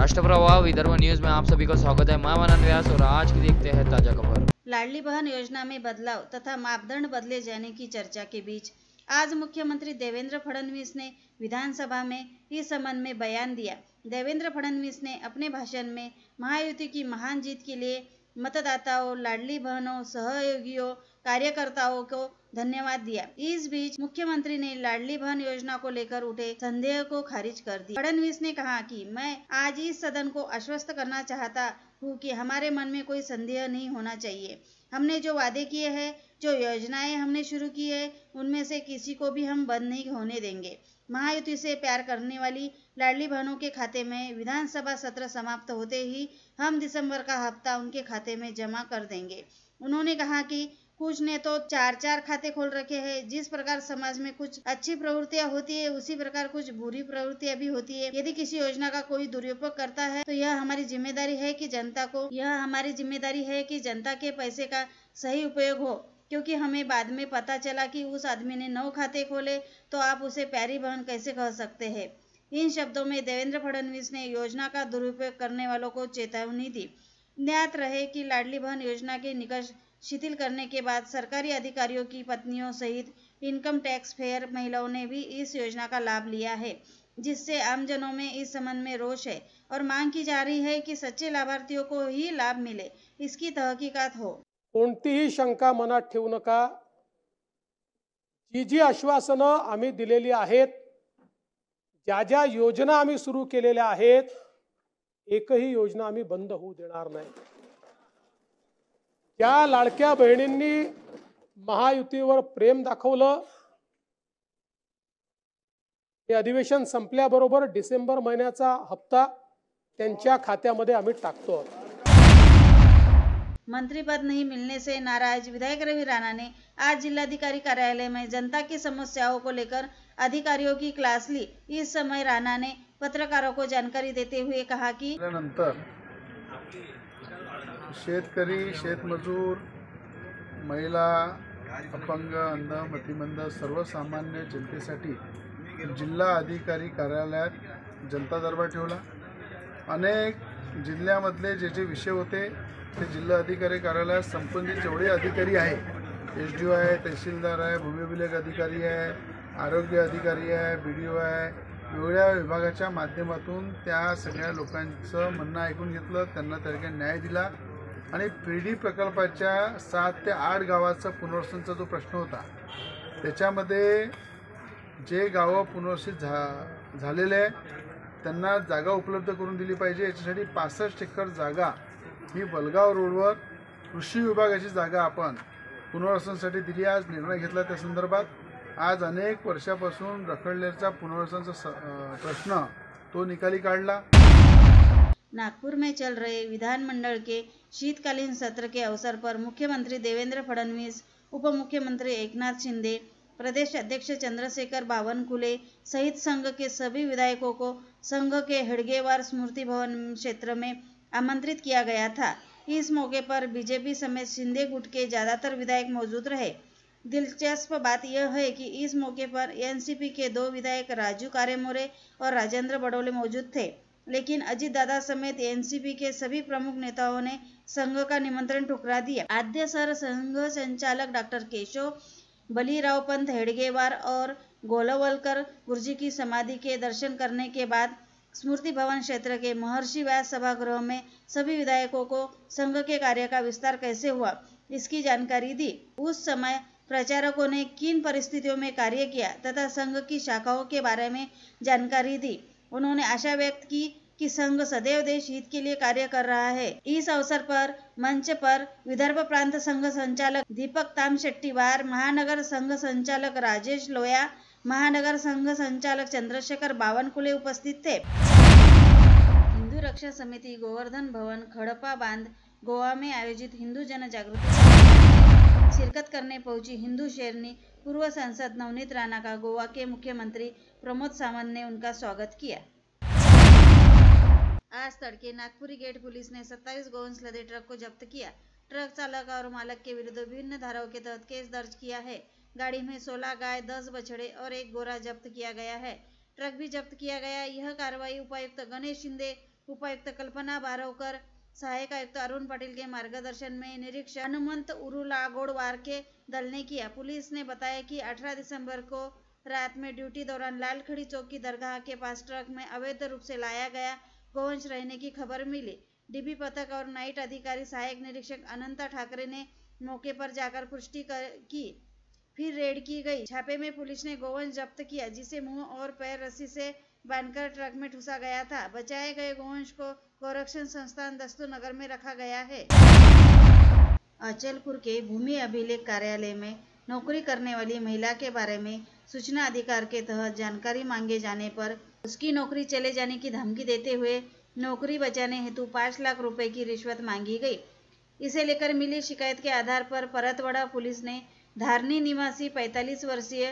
राष्ट्रप्रवाह Vidarbha news में आप सभी का स्वागत है। मैं मनन व्यास और आज की देखते हैं ताजा खबर। लाडली बहन योजना में बदलाव तथा मापदंड बदले जाने की चर्चा के बीच आज मुख्यमंत्री देवेंद्र फडणवीस ने विधानसभा में इस संबंध में बयान दिया। देवेंद्र फडणवीस ने अपने भाषण में महायुति की महान जीत के लिए मतदाताओं, लाडली बहनों, सहयोगियों, कार्यकर्ताओं को धन्यवाद दिया। इस बीच मुख्यमंत्री ने लाडली बहन योजना को लेकर उठे संदेह को खारिज कर दिया। फडणवीस ने कहा कि मैं आज इस सदन को आश्वस्त करना चाहता हूँ कि हमारे मन में कोई संदेह नहीं होना चाहिए। हमने जो वादे किए हैं, जो योजनाएं हमने शुरू की है, उनमें से किसी को भी हम बंद नहीं होने देंगे। महायुति से प्यार करने वाली लाडली बहनों के खाते में विधानसभा सत्र समाप्त होते ही हम दिसंबर का हफ्ता उनके खाते में जमा कर देंगे। उन्होंने कहा कि कुछ ने तो 4-4 खाते खोल रखे हैं। जिस प्रकार समाज में कुछ अच्छी प्रवृत्तियां होती है, उसी प्रकार कुछ बुरी प्रवृत्तियां भी होती है। यदि किसी योजना का कोई दुरुपयोग करता है तो यह हमारी जिम्मेदारी है कि जनता के पैसे का सही उपयोग हो, क्योंकि हमें बाद में पता चला कि उस आदमी ने 9 खाते खोले तो आप उसे प्यारी बहन कैसे कह सकते हैं। इन शब्दों में देवेंद्र फडणवीस ने योजना का दुरुपयोग करने वालों को चेतावनी दी। ज्ञात रहे कि लाडली बहन योजना के निकष शिथिल करने के बाद सरकारी अधिकारियों की पत्नियों सहित इनकम टैक्स पेयर महिलाओं ने भी इस योजना का लाभ लिया है, जिससे आमजनों में इस संबंध में रोष है और मांग की जा रही है कि सच्चे लाभार्थियों को ही लाभ मिले, इसकी तहकीकात हो। कोणतीही शंका मनात ठेवू नका। जी आश्वासनं आम्ही दिलेली आहेत, ज्या योजना आम्ही सुरू केलेल्या आहेत, एकही योजना आम्ही बंद होऊ देणार नाही। त्या लाडक्या बहिणींनी महायुतीवर प्रेम दाखवलं, हे अधिवेशन संपल्याबरोबर डिसेंबर महिन्याचा हप्ता त्यांच्या खात्यामध्ये आम्ही टाकतो। मंत्री पद नहीं मिलने से नाराज विधायक रवि राणा ने आज जिलाधिकारी कार्यालय में जनता की समस्याओं को लेकर अधिकारियों की क्लास ली। इस समय राणा ने पत्रकारों को जानकारी देते हुए कहा कि शेतकरी, शेतमजूर, महिला, अपंग, अंध, मतिमंद सर्वसामान्य जनतेसाठी जिल्हा अधिकारी कार्यालयात जनता दरबार ठेवला। अनेक जिल्ह्यामधले जे विषय होते ते जिल्हा अधिकारी कार्यालयात संबंधित जेवढे अधिकारी आहे, SDO आहे, तहसीलदार आहे, भूमी अभिलेख अधिकारी आहे, आरोग्य अधिकारी आहे, BDO आहे, वेगवेगळ्या विभागाच्या माध्यमातून त्या सगळ्या लोकांचं म्हणणं ऐकून घेतलं, त्यांना त्या ठिकाणी न्याय दिला आणि PD प्रकल्पाच्या 7 ते 8 गावाचा पुनर्वसनाचा जो प्रश्न होता, त्याच्यामध्ये जे गावं पुनर्वसित झालेले आहे त्यांना जागा उपलब्ध करून दिली पाहिजे। याच्यासाठी 65 एकर जागा ही बलगाव रोडवर कृषी विभागाची जागा आपण पुनर्वसनासाठी दिली। आज निर्णय घेतला त्या संदर्भात। आज अनेक वर्षापासून रखडलेला पुनर्वसनाचा प्रश्न तो निकाली काढला। नागपुर में चल रहे विधानमंडल के शीतकालीन सत्र के अवसर पर मुख्यमंत्री देवेंद्र फडणवीस, उप मुख्यमंत्री एकनाथ शिंदे, प्रदेश अध्यक्ष चंद्रशेखर बावनकुले सहित संघ के सभी विधायकों को संघ के हेडगेवार स्मृति भवन क्षेत्र में आमंत्रित किया गया था। इस मौके पर बीजेपी समेत शिंदे गुट के ज्यादातर विधायक मौजूद रहे। दिलचस्प बात यह है कि इस मौके पर एनसीपी के 2 विधायक राजू कारेमोरे और राजेंद्र बडोले मौजूद थे, लेकिन अजित दादा समेत एनसीपी के सभी प्रमुख नेताओं ने संघ का निमंत्रण ठुकरा दिया। आद्य सर संघ संचालक डॉक्टर केशव बलीराव पंत हेडगेवार और गोलवलकर गुरुजी की समाधि के दर्शन करने के बाद स्मृति भवन क्षेत्र के महर्षि व्यास सभागृह में सभी विधायकों को संघ के कार्य का विस्तार कैसे हुआ, इसकी जानकारी दी। उस समय प्रचारकों ने किन परिस्थितियों में कार्य किया तथा संघ की शाखाओं के बारे में जानकारी दी। उन्होंने आशा व्यक्त की कि संघ सदैव देश हित के लिए कार्य कर रहा है। इस अवसर पर मंच पर विदर्भ प्रांत संघ संचालक दीपक तामशेट्टीवार, महानगर संघ संचालक राजेश लोया, महानगर संघ संचालक चंद्रशेखर बावनकुले उपस्थित थे। हिंदू रक्षा समिति गोवर्धन भवन खड़पा बांध गोवा में आयोजित हिंदू जन जागृति शिरकत करने पहुंची हिंदू शेरनी पूर्व सांसद नवनीत राणा का गोवा के मुख्यमंत्री प्रमोद सावंत ने उनका स्वागत किया। आज तड़के नागपुरी गेट पुलिस ने 27 गोवंश लदे ट्रक को जब्त किया। ट्रक चालक और मालक के विरुद्ध विभिन्न धाराओं के तहत केस दर्ज किया है। गाड़ी में 16 गाय, 10 बछड़े और 1 गोरा जब्त किया गया है। ट्रक भी जब्त किया गया। यह कार्रवाई उपायुक्त गणेश शिंदे उपायुक्त कल्पना बारवकर, सहायक आयुक्त अरुण पाटिल के मार्गदर्शन में निरीक्षक हनुमंत उरुलागोडवार के दल ने किया। पुलिस ने बताया कि 18 दिसंबर को रात में ड्यूटी दौरान लालखड़ी चौक की दरगाह के पास ट्रक में अवैध रूप से लाया गया गोवंश रहने की खबर मिली। डीबी पथक और नाइट अधिकारी सहायक निरीक्षक अनंता ठाकरे ने मौके पर जाकर पुष्टि की। फिर रेड की गई। छापे में पुलिस ने गोवंश जब्त किया, जिसे मुंह और पैर रस्सी से बांधकर ट्रक में ठूसा गया था। बचाए गए गोवंश को गोरक्षण संस्थान दस्तू नगर में रखा गया है। अचलपुर के भूमि अभिलेख कार्यालय में नौकरी करने वाली महिला के बारे में सूचना अधिकार के तहत जानकारी मांगे जाने पर उसकी नौकरी चले जाने की धमकी देते हुए नौकरी बचाने हेतु 5 लाख रुपए की रिश्वत मांगी गई। इसे लेकर मिली शिकायत के आधार पर परतवाड़ा पुलिस ने धारनी निवासी 45 वर्षीय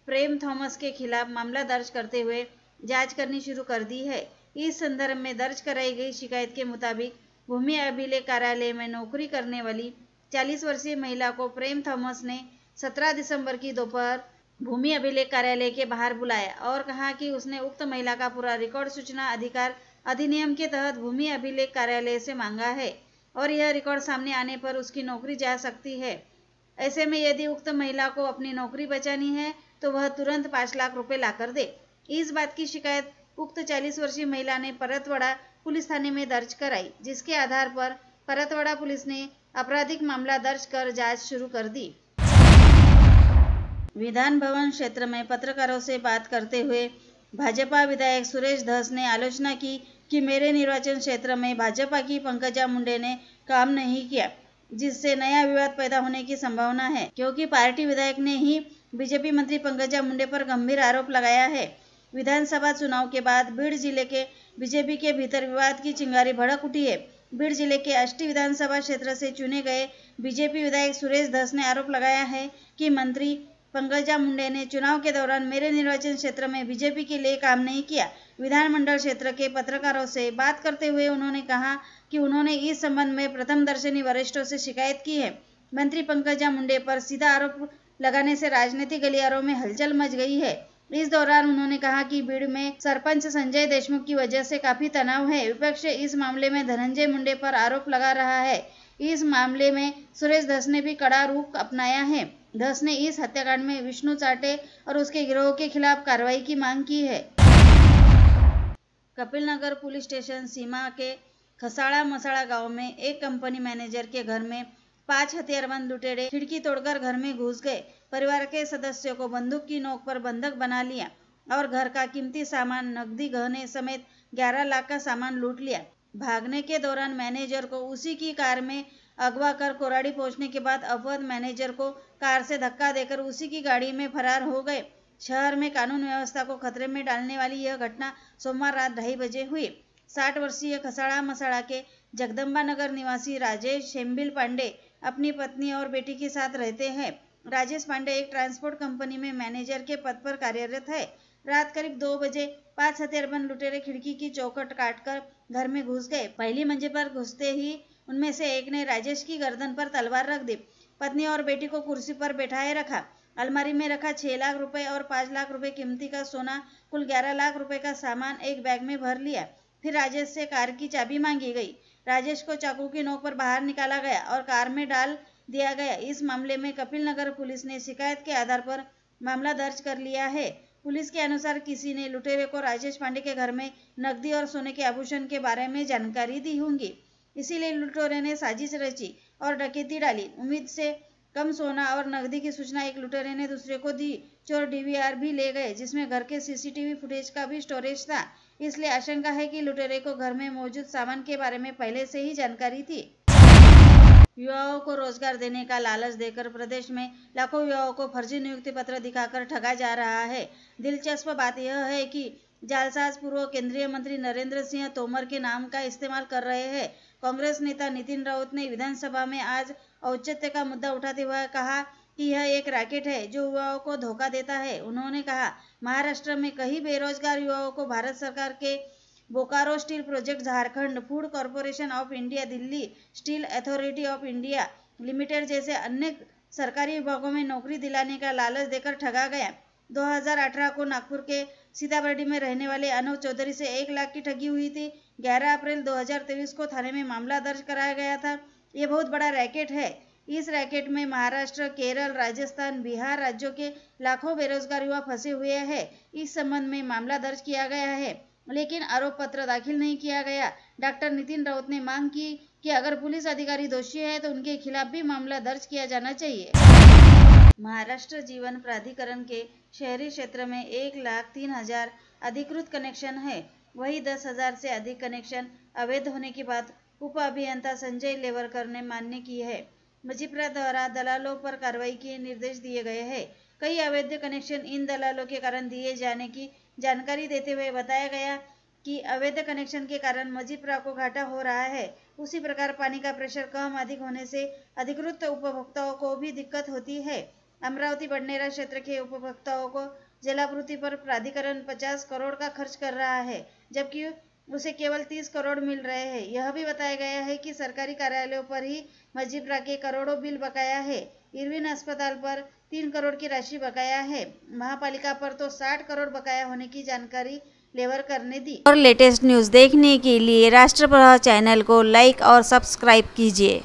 प्रेम थॉमस के खिलाफ मामला दर्ज करते हुए जांच करनी शुरू कर दी है। इस संदर्भ में दर्ज कराई गई शिकायत के मुताबिक भूमि अभिलेख कार्यालय में नौकरी करने वाली 40 वर्षीय महिला को प्रेम थॉमस ने 17 दिसंबर की दोपहर भूमि अभिलेख कार्यालय के बाहर बुलाया और कहा कि उसने उक्त महिला का पूरा रिकॉर्ड सूचना अधिकार अधिनियम के तहत भूमि अभिलेख कार्यालय से मांगा है और यह रिकॉर्ड सामने आने पर उसकी नौकरी जा सकती है। ऐसे में यदि उक्त महिला को अपनी नौकरी बचानी है तो वह तुरंत 5 लाख रुपए लाकर दे। इस बात की शिकायत उक्त 40 वर्षीय महिला ने परतवाड़ा पुलिस थाने में दर्ज कराई, जिसके आधार पर परतवाड़ा पुलिस ने आपराधिक मामला दर्ज कर जांच शुरू कर दी। विधान भवन क्षेत्र में पत्रकारों से बात करते हुए भाजपा विधायक सुरेश धस ने आलोचना की कि मेरे निर्वाचन क्षेत्र में भाजपा की पंकजा मुंडे ने काम नहीं किया, जिससे नया विवाद पैदा होने की संभावना है, क्योंकि पार्टी विधायक ने ही बीजेपी मंत्री पंकजा मुंडे पर गंभीर आरोप लगाया है। विधानसभा चुनाव के बाद बीड़ जिले के बीजेपी के भीतर विवाद की चिंगारी भड़क उठी है। बीड़ जिले के अष्टी विधानसभा क्षेत्र से चुने गए बीजेपी विधायक सुरेश धस ने आरोप लगाया है कि मंत्री पंकजा मुंडे ने चुनाव के दौरान मेरे निर्वाचन क्षेत्र में बीजेपी के लिए काम नहीं किया। विधानमंडल क्षेत्र के पत्रकारों से बात करते हुए उन्होंने कहा कि उन्होंने इस संबंध में प्रथम दर्शनी वरिष्ठों से शिकायत की है। मंत्री पंकजा मुंडे पर सीधा आरोप लगाने से राजनीतिक गलियारों में हलचल मच गई है। इस दौरान उन्होंने कहा कि बीड़ में सरपंच संजय देशमुख की वजह से काफी तनाव है। विपक्ष इस मामले में धनंजय मुंडे पर आरोप लगा रहा है। इस मामले में सुरेश धस ने भी कड़ा रुख अपनाया है। धस ने इस हत्याकांड में विष्णु चाटे और उसके गिरोह के खिलाफ कार्रवाई की मांग की है। कपिल नगर पुलिस स्टेशन सीमा के खसाड़ा मसाड़ा गांव में एक कंपनी मैनेजर के घर में 5 हथियारबंद लुटेरे खिड़की तोड़कर घर में घुस गए। परिवार के सदस्यों को बंदूक की नोक पर बंधक बना लिया और घर का कीमती सामान, नकदी, गहने समेत 11 लाख का सामान लूट लिया। भागने के दौरान मैनेजर को उसी की कार में अगवा कर कोराड़ी पहुंचने के बाद अवध मैनेजर को कार से धक्का देकर उसी की गाड़ी में फरार हो गए। शहर में कानून व्यवस्था को खतरे में डालने वाली यह घटना सोमवार रात 2:30 बजे हुई। 60 वर्षीय खसाड़ा मसाड़ा के जगदम्बा नगर निवासी राजेश शेम्बिल पांडे अपनी पत्नी और बेटी के साथ रहते हैं। राजेश पांडे एक ट्रांसपोर्ट कंपनी में मैनेजर के पद पर कार्यरत है। रात करीब 2 बजे 5 हथियारबंद लुटेरे खिड़की की चौखट काटकर घर में घुस गए। पहली मंजिल पर घुसते ही उनमें से एक ने राजेश की गर्दन पर तलवार रख दी। पत्नी और बेटी को कुर्सी पर बैठाए रखा। अलमारी में रखा 6 लाख रुपए और 5 लाख रुपए कीमती का सोना, कुल 11 लाख रुपए का सामान एक बैग में भर लिया। फिर राजेश से कार की चाबी मांगी गई। राजेश को चाकू की नोक पर बाहर निकाला गया और कार में डाल दिया गया। इस मामले में कपिल नगर पुलिस ने शिकायत के आधार पर मामला दर्ज कर लिया है। पुलिस के अनुसार किसी ने लुटेरे को राजेश पांडे के घर में नकदी और सोने के आभूषण के बारे में जानकारी दी होंगी, इसीलिए लुटेरे ने साजिश रची और डकैती डाली। उम्मीद से कम सोना और नकदी की सूचना एक लुटेरे ने दूसरे को दी। चोर डीवीआर भी ले गए, जिसमें घर के सीसीटीवी फुटेज का भी स्टोरेज था। इसलिए आशंका है कि लुटेरे को घर में मौजूद सामान के बारे में पहले से ही जानकारी थी। युवाओं को रोजगार देने का लालच देकर प्रदेश में लाखों युवाओं को फर्जी नियुक्ति पत्र दिखाकर ठगा जा रहा है। दिलचस्प बात यह है कि जालसाज पूर्व केंद्रीय मंत्री नरेंद्र सिंह तोमर के नाम का इस्तेमाल कर रहे हैं। कांग्रेस नेता नितिन राउत ने विधानसभा में आज औचित्य का मुद्दा उठाते हुए कहा कि यह एक रैकेट है जो युवाओं को धोखा देता है। उन्होंने कहा, महाराष्ट्र में कई बेरोजगार युवाओं को भारत सरकार के Bokaro steel project, Jharkhand food corporation of India, Delhi steel authority of India limited जैसे अन्य सरकारी विभागों में नौकरी दिलाने का लालच देकर ठगा गया। 2018 को नागपुर के सीताबर्डी में रहने वाले अनूप चौधरी से 1 लाख की ठगी हुई थी। 11 अप्रैल 2023 को थाने में मामला दर्ज कराया गया था। ये बहुत बड़ा रैकेट है। इस रैकेट में महाराष्ट्र, केरल, राजस्थान, बिहार राज्यों के लाखों बेरोजगार युवा फंसे हुए हैं। इस संबंध में मामला दर्ज किया गया है, लेकिन आरोप पत्र दाखिल नहीं किया गया। डॉक्टर नितिन राउत ने मांग की कि अगर पुलिस अधिकारी दोषी है तो उनके खिलाफ भी मामला दर्ज किया जाना चाहिए। महाराष्ट्र जीवन प्राधिकरण के शहरी क्षेत्र में 1,03,000 अधिकृत कनेक्शन है। वही 10,000 से अधिक कनेक्शन अवैध होने की बात उप अभियंता संजय लेवरकर ने मान्य की है। मजिप्रा द्वारा दलालों पर कार्रवाई के निर्देश दिए गए हैं। कई अवैध कनेक्शन इन दलालों के कारण दिए जाने की जानकारी देते हुए बताया गया कि अवैध कनेक्शन के कारण मजिप्रा को घाटा हो रहा है। उसी प्रकार पानी का प्रेशर कम अधिक होने से अधिकृत उपभोक्ताओं को भी दिक्कत होती है। अमरावती बडनेरा क्षेत्र के उपभोक्ताओं को जलापूर्ति पर प्राधिकरण 50 करोड़ का खर्च कर रहा है, जबकि उसे केवल 30 करोड़ मिल रहे हैं। यह भी बताया गया है कि सरकारी कार्यालयों पर ही मजिप्रा के करोड़ों बिल बकाया है। इरविन अस्पताल पर 3 करोड़ की राशि बकाया है। महापालिका पर तो 60 करोड़ बकाया होने की जानकारी लेवरकर ने दी। और लेटेस्ट न्यूज़ देखने के लिए राष्ट्रप्रभा चैनल को लाइक और सब्सक्राइब कीजिए।